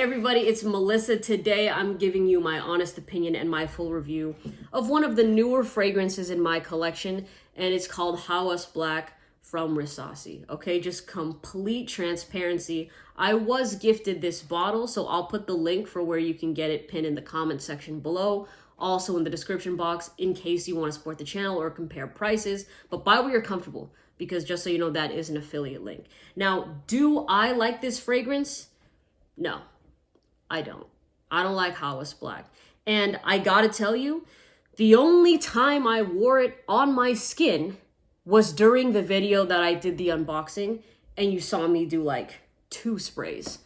everybody, it's Melissa. Today I'm giving you my honest opinion and my full review of one of the newer fragrances in my collection, and it's called Hawas Black from Rasasi. Okay, just complete transparency. I was gifted this bottle, so I'll put the link for where you can get it pinned in the comment section below. Also in the description box in case you want to support the channel or compare prices, but buy where you're comfortable, because just so you know, that is an affiliate link. Now, do I like this fragrance? No, I don't. I don't like Hawas Black. And I gotta tell you, the only time I wore it on my skin was during the video that I did the unboxing, and you saw me do like 2 sprays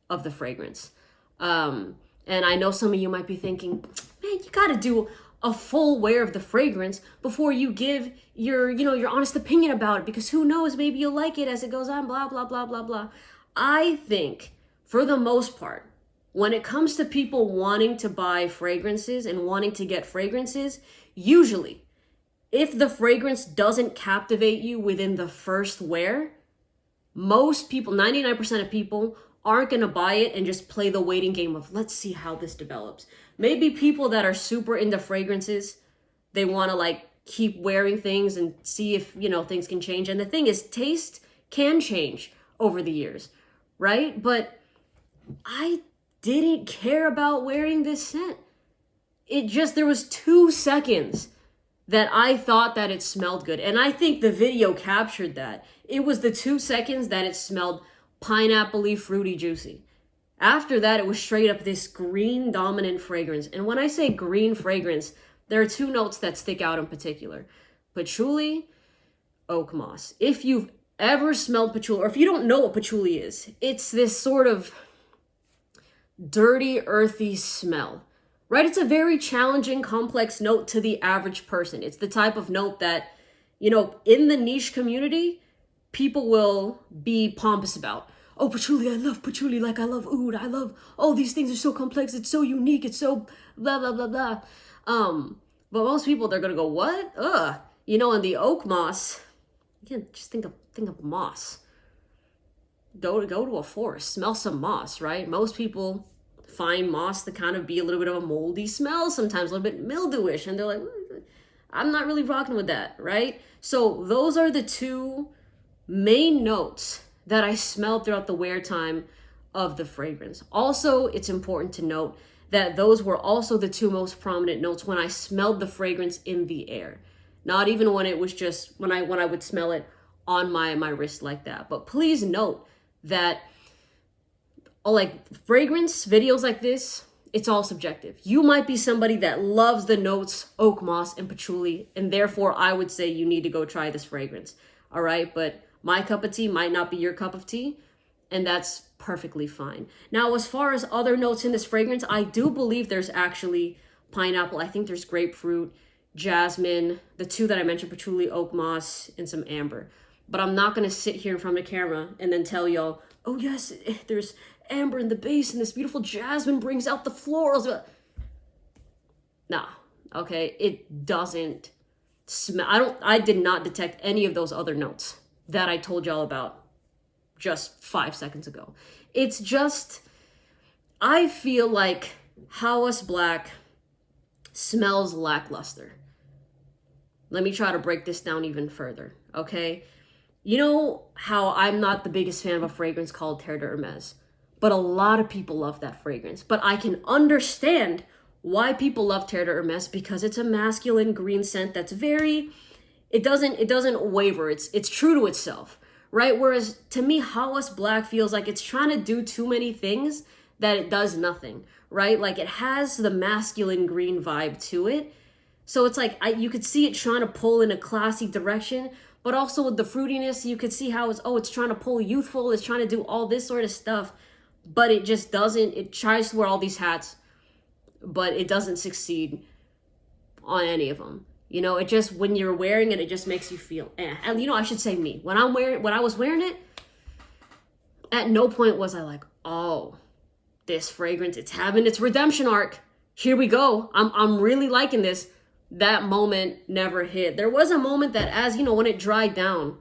of the fragrance. And I know some of you might be thinking, man, you gotta do a full wear of the fragrance before you give your, your honest opinion about it, because who knows, maybe you'll like it as it goes on, blah, blah, blah, blah, blah. I think, for the most part, when it comes to people wanting to buy fragrances and wanting to get fragrances, usually, if the fragrance doesn't captivate you within the first wear, most people, 99% of people, aren't going to buy it and just play the waiting game of, let's see how this develops. Maybe people that are super into fragrances, they want to like keep wearing things and see if, things can change. And the thing is, taste can change over the years, right? But I didn't care about wearing this scent. There was 2 seconds that I thought that it smelled good. And I think the video captured that. It was the 2 seconds that it smelled pineapple-y, fruity, juicy. After that, it was straight up this green dominant fragrance. And when I say green fragrance, there are 2 notes that stick out in particular. Patchouli, oak moss. If you've ever smelled patchouli, or if you don't know what patchouli is, it's this sort of dirty, earthy smell, right? It's a very challenging, complex note to the average person. It's the type of note that, in the niche community, people will be pompous about. Oh, patchouli, I love patchouli, like I love oud. I love, oh, these things are so complex. It's so unique. It's so blah, blah, blah, blah. But most people, they're going to go, what? Ugh. And the oak moss, again, just think of moss. Go to a forest, smell some moss, right? Most people find moss to kind of be a little bit of a moldy smell, sometimes a little bit mildewish, and they're like, I'm not really rocking with that, right? So those are the 2 main notes that I smelled throughout the wear time of the fragrance. Also, it's important to note that those were also the 2 most prominent notes when I smelled the fragrance in the air. Not even when it was just, when I would smell it on my wrist like that. But please note that fragrance videos like this, it's all subjective. You might be somebody that loves the notes oak moss and patchouli, and therefore I would say you need to go try this fragrance. All right, but my cup of tea might not be your cup of tea, and that's perfectly fine. Now, as far as other notes in this fragrance, I do believe there's actually pineapple. I think there's grapefruit, jasmine, the 2 that I mentioned, patchouli, oak moss, and some amber. But I'm not going to sit here in front of the camera and then tell y'all, oh yes, there's amber in the base and this beautiful jasmine brings out the florals. Nah, okay, it doesn't smell. I did not detect any of those other notes that I told y'all about just 5 seconds ago. It's just, I feel like Hawas Black smells lackluster. Let me try to break this down even further, okay? You know how I'm not the biggest fan of a fragrance called Terre de Hermes, but a lot of people love that fragrance. But I can understand why people love Terre de Hermes, because it's a masculine green scent that's very, it doesn't waver. It's true to itself, right? Whereas to me, Hawas Black feels like it's trying to do too many things that it does nothing, right? Like it has the masculine green vibe to it. So it's like, you could see it trying to pull in a classy direction, but also with the fruitiness, you could see how it's trying to pull youthful. It's trying to do all this sort of stuff, but it just doesn't. It tries to wear all these hats, but it doesn't succeed on any of them. It just, when you're wearing it, it just makes you feel, eh. And I should say me. When I was wearing it, at no point was I like, oh, this fragrance, it's having its redemption arc. Here we go. I'm really liking this. That moment never hit. There was a moment that, as when it dried down,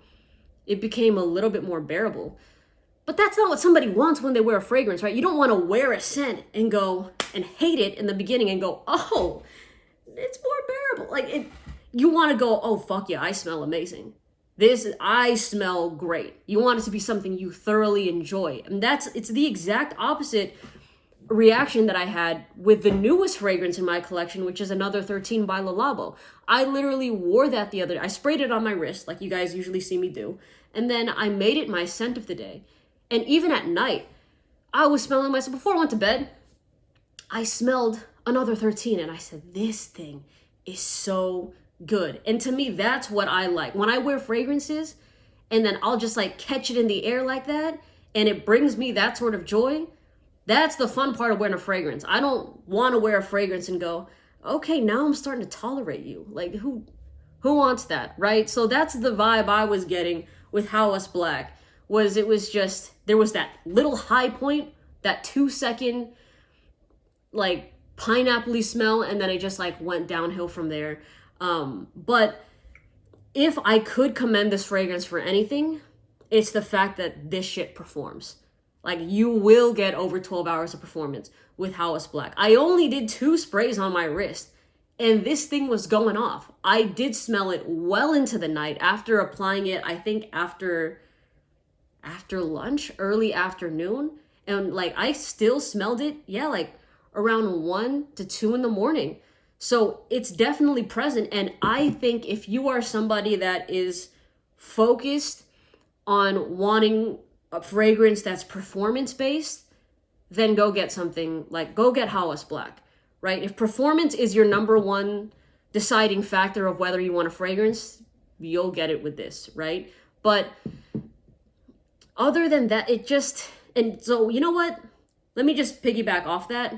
it became a little bit more bearable. But that's not what somebody wants when they wear a fragrance, right? You don't want to wear a scent and go and hate it in the beginning and go, oh, it's more bearable. Like you want to go, oh, fuck yeah, I smell amazing. I smell great. You want it to be something you thoroughly enjoy. And it's the exact opposite reaction that I had with the newest fragrance in my collection, which is another 13 by Le Labo. I literally wore that the other day. I sprayed it on my wrist, like you guys usually see me do. And then I made it my scent of the day. And even at night, I was smelling myself. Before I went to bed, I smelled another 13 and I said, this thing is so good. And to me, that's what I like. When I wear fragrances and then I'll just like catch it in the air like that and it brings me that sort of joy, that's the fun part of wearing a fragrance. I don't want to wear a fragrance and go, okay, now I'm starting to tolerate you. Like who wants that, right? So that's the vibe I was getting with Hawas Black. It was just, there was that little high point, that 2-second like pineapple-y smell, and then it just like went downhill from there. But if I could commend this fragrance for anything, it's the fact that this shit performs. Like you will get over 12 hours of performance with Hawas Black. I only did 2 sprays on my wrist and this thing was going off. I did smell it well into the night after applying it, I think after lunch, early afternoon. And like I still smelled it, like around 1 to 2 in the morning. So it's definitely present. And I think if you are somebody that is focused on wanting a fragrance that's performance based, then go get something like, go get Hawas Black, right? If performance is your number one deciding factor of whether you want a fragrance, you'll get it with this, right? But other than that, and so you know what? Let me just piggyback off that.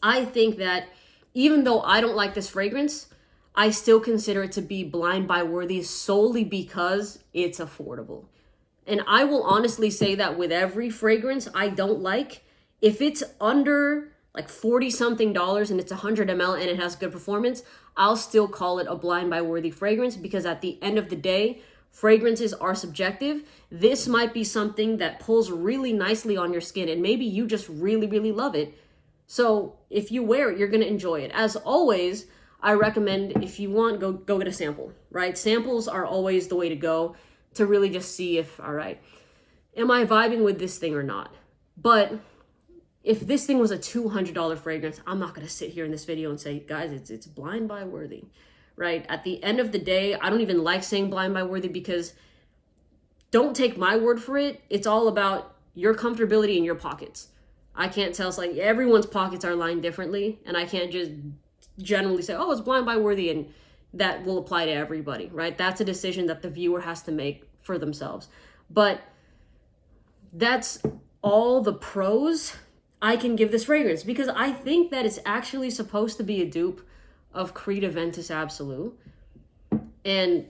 I think that even though I don't like this fragrance, I still consider it to be blind buy worthy solely because it's affordable. And I will honestly say that with every fragrance I don't like, if it's under like 40 something dollars and it's 100 ml and it has good performance, I'll still call it a blind buy worthy fragrance, because at the end of the day, fragrances are subjective. This might be something that pulls really nicely on your skin and maybe you just really, really love it. So if you wear it, you're going to enjoy it. As always, I recommend, if you want, go get a sample, right? Samples are always the way to go to really just see if, all right, am I vibing with this thing or not? But if this thing was a $200 fragrance, I'm not going to sit here in this video and say, guys, it's blind buy worthy, right? At the end of the day, I don't even like saying blind buy worthy, because don't take my word for it. It's all about your comfortability in your pockets. I can't tell. It's like everyone's pockets are lined differently, and I can't just generally say, oh, it's blind buy worthy, and that will apply to everybody, right? That's a decision that the viewer has to make for themselves. But that's all the pros I can give this fragrance, because I think that it's actually supposed to be a dupe of Creed Aventus Absolute. And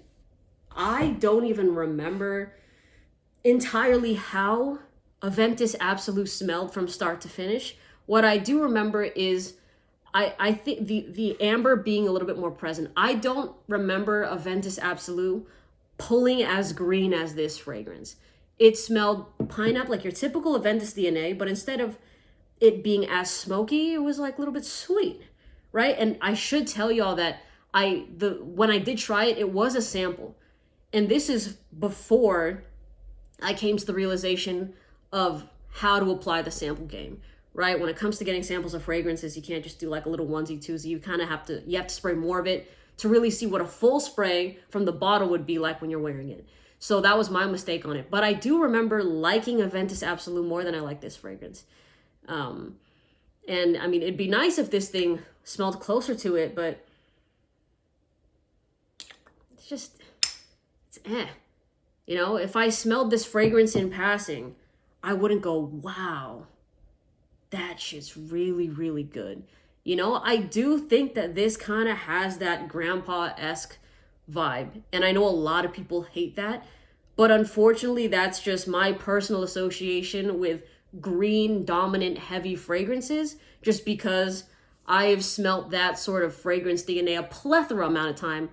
I don't even remember entirely how Aventus Absolute smelled from start to finish. What I do remember is I think the amber being a little bit more present. I don't remember Aventus Absolute pulling as green as this fragrance. It smelled pineapple, like your typical Aventus DNA, but instead of it being as smoky, it was like a little bit sweet, right? And I should tell y'all that when I did try it, it was a sample. And this is before I came to the realization of how to apply the sample game, right? When it comes to getting samples of fragrances, you can't just do like a little onesie twosie. You kind of have to spray more of it to really see what a full spray from the bottle would be like when you're wearing it. So that was my mistake on it. But I do remember liking Aventus Absolute more than I like this fragrance. And I mean, it'd be nice if this thing smelled closer to it, but it's eh. You know, if I smelled this fragrance in passing, I wouldn't go, wow, that shit's really, really good. You know, I do think that this kind of has that grandpa-esque vibe. And I know a lot of people hate that, but unfortunately, that's just my personal association with green, dominant, heavy fragrances, just because I have smelt that sort of fragrance DNA a plethora amount of time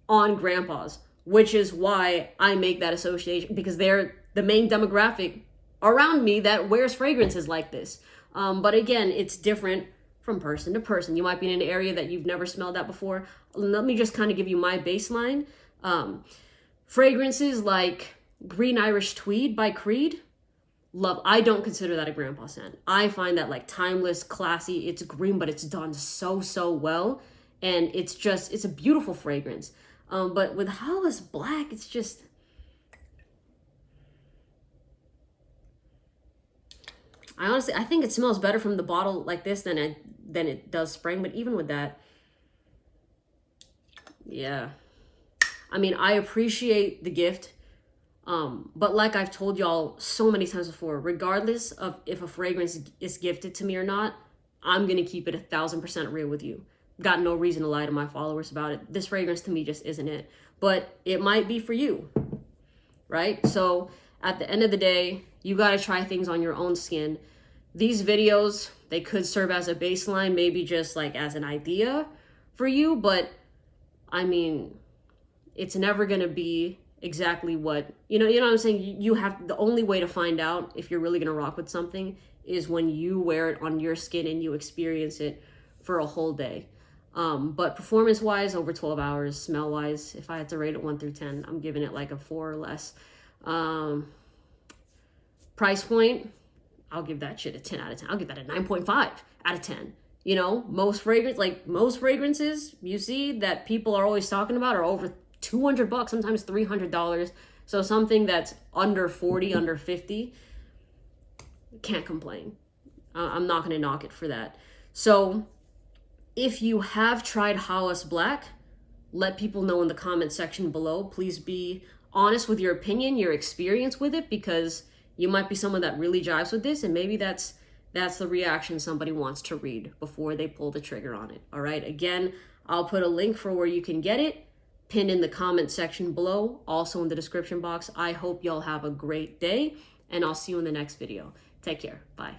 on grandpas, which is why I make that association, because they're the main demographic around me that wears fragrances like this. But again, it's different from person to person. You might be in an area that you've never smelled that before. Let me just kind of give you my baseline. Fragrances like Green Irish Tweed by Creed, love. I don't consider that a grandpa scent. I find that like timeless, classy. It's green, but it's done so well. And it's a beautiful fragrance. But with Hawas Black, it's just, I think it smells better from the bottle like this than it does spraying. But even with that, yeah. I mean, I appreciate the gift. But like I've told y'all so many times before, regardless of if a fragrance is gifted to me or not, I'm going to keep it 1,000% real with you. Got no reason to lie to my followers about it. This fragrance to me just isn't it. But it might be for you, right? So at the end of the day, you got to try things on your own skin. These videos, they could serve as a baseline, maybe just like as an idea for you. But I mean, it's never going to be exactly what, you know what I'm saying? You have, the only way to find out if you're really going to rock with something is when you wear it on your skin and you experience it for a whole day. But performance wise, over 12 hours, smell wise, if I had to rate it 1 through 10, I'm giving it like a 4 or less. Price point, I'll give that shit a 10 out of 10. I'll give that a 9.5 out of 10. You know, most fragrances you see that people are always talking about are over $200, sometimes $300. So something that's under 40, under 50, can't complain. I'm not going to knock it for that. So if you have tried Hawas Black, let people know in the comment section below. Please be honest with your opinion, your experience with it, because you might be someone that really jives with this, and maybe that's the reaction somebody wants to read before they pull the trigger on it. All right. Again, I'll put a link for where you can get it pinned in the comment section below, also in the description box. I hope y'all have a great day, and I'll see you in the next video. Take care. Bye.